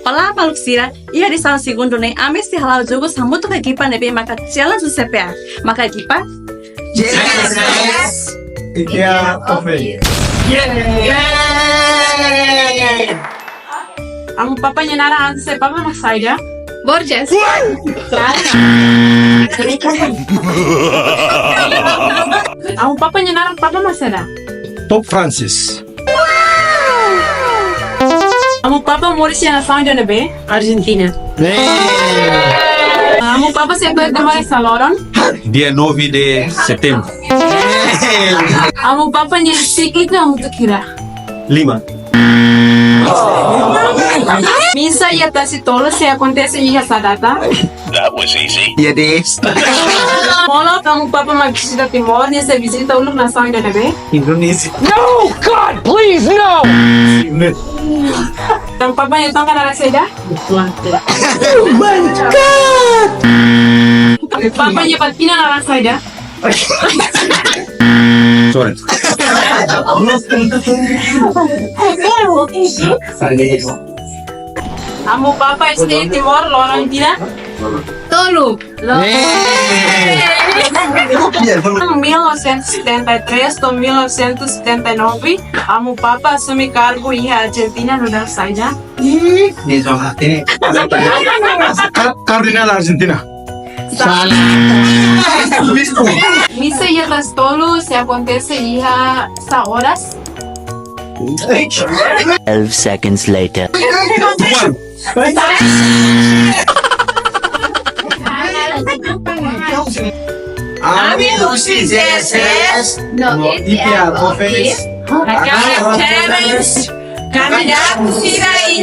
palavra luxira e a lição segundo nem a se halal jogo samuto ka kipa nebe maka challenge sepea maka kipa Yes! Idea of Ang papa niya naraan sa papa magsaya. Borges Ang papa niya narang papa masada. Pope Francis. Ang papa Morris siya na sound na be? Argentina. Ang papa siya ko de sa Loron. Dia 9 de setembro. Ang papa niya sikit na muito kira. Lima. Misa e até se tolo se acontece em essa data. Dia 10. Molo ang papa magbisita Timor niya sa visita ulok na sound na be? Indonesia. Ang papa niya itong kanara sa ida? Papa niya pag pinanarang sa ida? Sorry. Amo papa este Timor Loron tira? tolu Em 1973 to 1979, amo papa assume cargo e a Argentina no da saída. Cardinal Argentina. Misa e las tolo se acontece e a sa horas. 12 seconds later. Amigos CSS. no Idea of Challenge Candidato Sira e